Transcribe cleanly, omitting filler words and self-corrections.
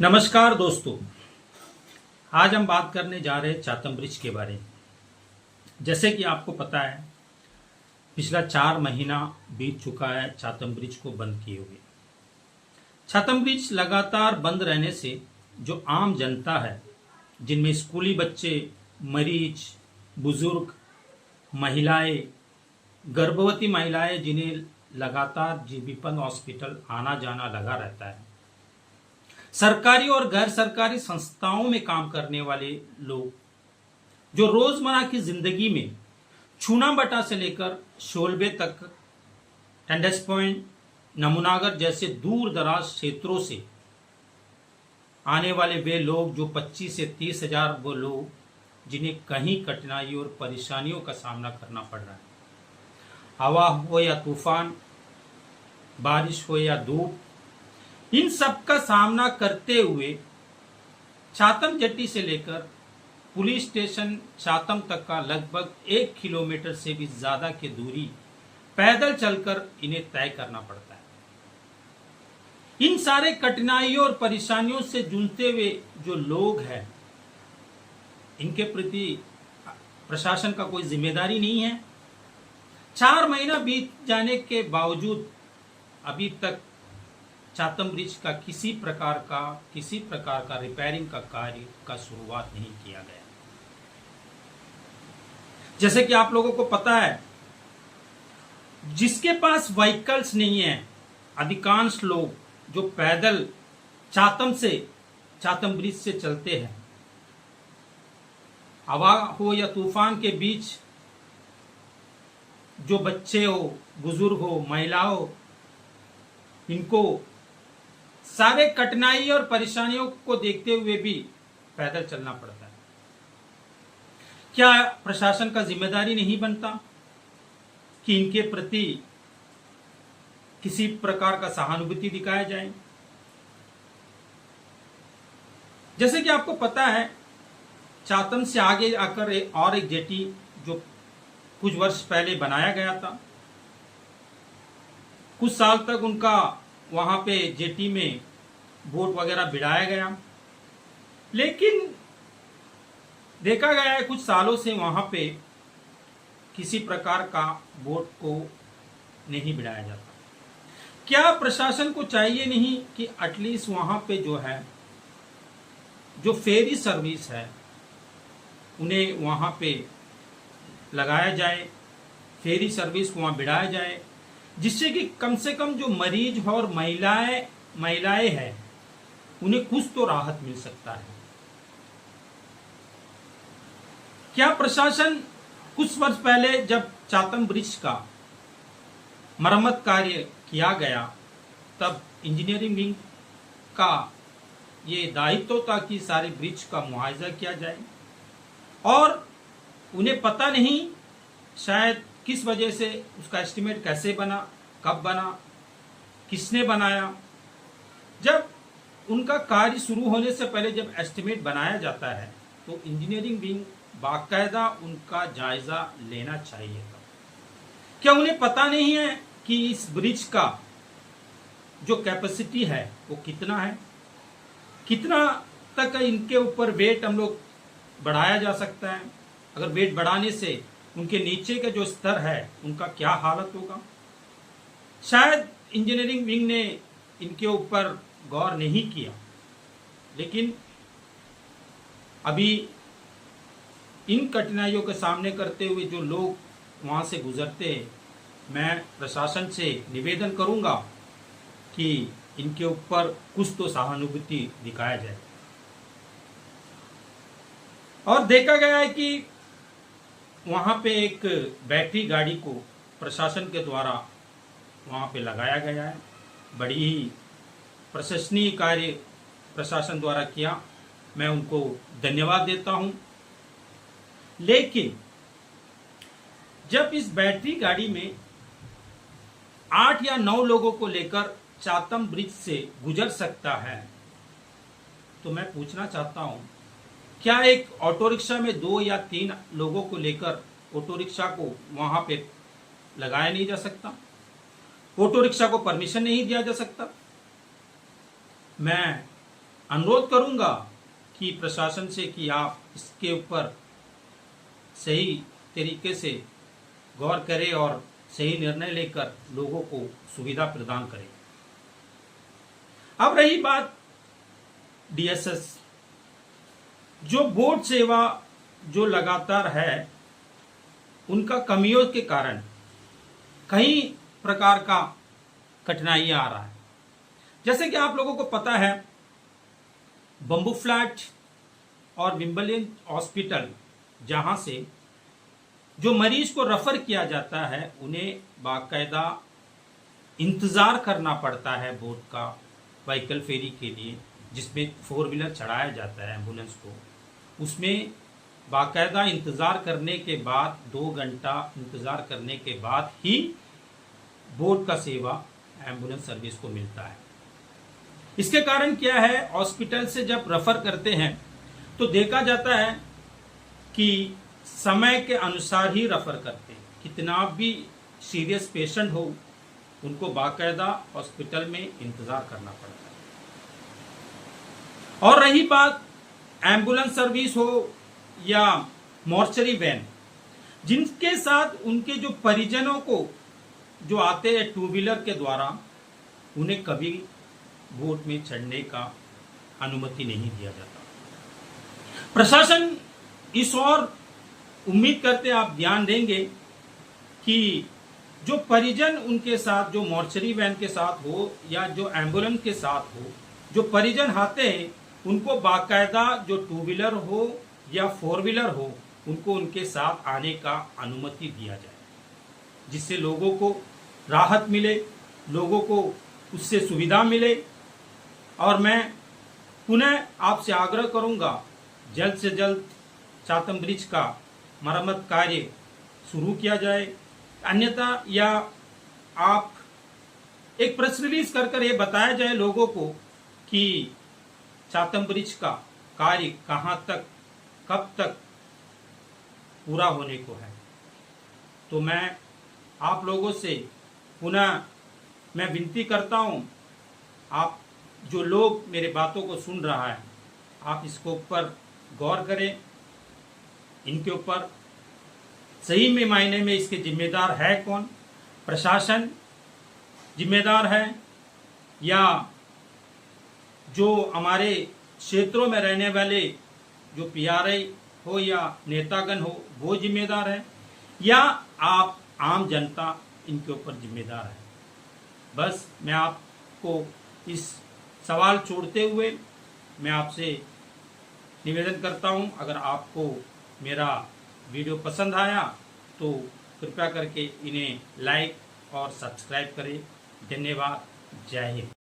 नमस्कार दोस्तों। आज हम बात करने जा रहे हैं चातम ब्रिज के बारे में। जैसे कि आपको पता है, पिछला 4 महीना बीत चुका है चातम ब्रिज को बंद किए हुए। चातम ब्रिज लगातार बंद रहने से जो आम जनता है, जिनमें स्कूली बच्चे, मरीज, बुजुर्ग, महिलाएं, गर्भवती महिलाएं, जिन्हें लगातार जीबीपन हॉस्पिटल आना जाना लगा रहता है, सरकारी और गैर सरकारी संस्थाओं में काम करने वाले लोग, जो रोजमर्रा की जिंदगी में छूना से लेकर शोलबे तक, टेंडस पॉइंट, नमूनागर जैसे दूर दराज क्षेत्रों से आने वाले वे लोग, जो 25 से 30 हजार वो लोग, जिन्हें कहीं कठिनाई और परेशानियों का सामना करना पड़ रहा है। हवा हो या तूफान, बारिश हो या धूप, इन सब का सामना करते हुए चातम जेट्टी से लेकर पुलिस स्टेशन चातम तक का लगभग 1 किलोमीटर से भी ज्यादा की दूरी पैदल चलकर इन्हें तय करना पड़ता है। इन सारे कठिनाइयों और परेशानियों से जूझते हुए जो लोग हैं, इनके प्रति प्रशासन का कोई जिम्मेदारी नहीं है। 4 महीना बीत जाने के बावजूद अभी तक चातम ब्रिज का किसी प्रकार का रिपेयरिंग का कार्य का शुरुआत नहीं किया गया। जैसे कि आप लोगों को पता है, जिसके पास व्हीकल्स नहीं है, अधिकांश लोग जो पैदल चातम ब्रिज से चलते हैं, हवा हो या तूफान के बीच, जो बच्चे हो, बुजुर्ग हो, महिला हो, इनको सारे कठिनाई और परेशानियों को देखते हुए भी पैदल चलना पड़ता है। क्या प्रशासन का जिम्मेदारी नहीं बनता कि इनके प्रति किसी प्रकार का सहानुभूति दिखाया जाए? जैसे कि आपको पता है, चातम से आगे आकर और एक जेटी जो कुछ वर्ष पहले बनाया गया था, कुछ साल तक उनका वहां पे जेटी में बोट वगैरह बिड़ाया गया, लेकिन देखा गया है कुछ सालों से वहां पे किसी प्रकार का बोट को नहीं बिड़ाया जाता। क्या प्रशासन को चाहिए नहीं कि एटलीस्ट वहां पे जो है, जो फेरी सर्विस है, उन्हें वहां पे लगाया जाए, फेरी को वहां बिड़ाया जाए, जिससे कि कम से कम जो मरीज और महिलाएं हैं, उन्हें कुछ तो राहत मिल सकता है। क्या प्रशासन कुछ वर्ष पहले जब चातम ब्रिज का मरम्मत कार्य किया गया, तब इंजीनियरिंग विंग का ये दायित्व था कि सारे ब्रिज का मुआवजा किया जाए, और उन्हें पता नहीं शायद किस वजह से उसका एस्टिमेट कैसे बना, कब बना, किसने बनाया। जब उनका कार्य शुरू होने से पहले जब एस्टिमेट बनाया जाता है, तो इंजीनियरिंग विंग बाकायदा उनका जायजा लेना चाहिए था। क्या उन्हें पता नहीं है कि इस ब्रिज का जो कैपेसिटी है वो कितना है, कितना तक इनके ऊपर वेट हम लोग बढ़ाया जा सकता है? अगर वेट बढ़ाने से उनके नीचे का जो स्तर है, उनका क्या हालत होगा? शायद इंजीनियरिंग विंग ने इनके ऊपर गौर नहीं किया, लेकिन अभी इन कठिनाइयों के सामने करते हुए जो लोग वहां से गुजरते हैं, मैं प्रशासन से निवेदन करूंगा कि इनके ऊपर कुछ तो सहानुभूति दिखाया जाए। और देखा गया है कि वहां पे एक बैटरी गाड़ी को प्रशासन के द्वारा वहां पे लगाया गया है। बड़ी ही प्रशंसनीय कार्य प्रशासन द्वारा किया, मैं उनको धन्यवाद देता हूं। लेकिन जब इस बैटरी गाड़ी में 8 या 9 लोगों को लेकर चातम ब्रिज से गुजर सकता है, तो मैं पूछना चाहता हूं, क्या एक ऑटो रिक्शा में 2 या 3 लोगों को लेकर ऑटो रिक्शा को वहां पे लगाया नहीं जा सकता? ऑटो रिक्शा को परमिशन नहीं दिया जा सकता? मैं अनुरोध करूंगा कि प्रशासन से कि आप इसके ऊपर सही तरीके से गौर करें और सही निर्णय लेकर लोगों को सुविधा प्रदान करें। अब रही बात डीएसएस, जो बोर्ड सेवा जो लगातार है, उनका कमियों के कारण कई प्रकार का कठिनाई आ रहा है। जैसे कि आप लोगों को पता है, बंबू फ्लैट और विम्बलियन हॉस्पिटल, जहां से जो मरीज को रेफर किया जाता है, उन्हें बाकायदा इंतजार करना पड़ता है बोर्ड का व्हीकल फेरी के लिए, जिसमें 4 व्हीलर चढ़ाया जाता है एम्बुलेंस को। उसमें बाकायदा इंतजार करने के बाद 2 घंटा इंतजार करने के बाद ही बोर्ड का सेवा एम्बुलेंस सर्विस को मिलता है। इसके कारण क्या है, हॉस्पिटल से जब रेफर करते हैं तो देखा जाता है कि समय के अनुसार ही रेफर करते हैं। कितना भी सीरियस पेशेंट हो, उनको बाकायदा हॉस्पिटल में इंतजार करना पड़ता है। और रही बात एम्बुलेंस सर्विस हो या मॉर्चरी वैन, जिनके साथ उनके जो परिजनों को जो आते हैं 2 व्हीलर के द्वारा, उन्हें कभी बोट में चढ़ने का अनुमति नहीं दिया जाता। प्रशासन इस ओर उम्मीद करते आप ध्यान देंगे कि जो परिजन उनके साथ, जो मॉर्चरी वैन के साथ हो या जो एम्बुलेंस के साथ हो, जो परिजन आते हैं, उनको बाकायदा जो 2 व्हीलर हो या 4 व्हीलर हो, उनको उनके साथ आने का अनुमति दिया जाए, जिससे लोगों को राहत मिले, लोगों को उससे सुविधा मिले। और मैं पुनः आपसे आग्रह करूंगा, जल्द से जल्द चातम ब्रिज का मरम्मत कार्य शुरू किया जाए, अन्यथा या आप एक प्रेस रिलीज कर ये बताया जाए लोगों को कि चातम ब्रिज का कार्य कहां तक, कब तक पूरा होने को है। तो मैं आप लोगों से पुनः मैं विनती करता हूं, आप जो लोग मेरे बातों को सुन रहा है, आप इसके ऊपर गौर करें, इनके ऊपर सही में मायने में इसके जिम्मेदार है कौन? प्रशासन जिम्मेदार है या जो हमारे क्षेत्रों में रहने वाले जो पीआरआई हो या नेतागण हो, वो जिम्मेदार है, या आप आम जनता इनके ऊपर जिम्मेदार है? बस मैं आपको इस सवाल छोड़ते हुए मैं आपसे निवेदन करता हूं, अगर आपको मेरा वीडियो पसंद आया तो कृपया करके इन्हें लाइक और सब्सक्राइब करें। धन्यवाद। जय हिंद।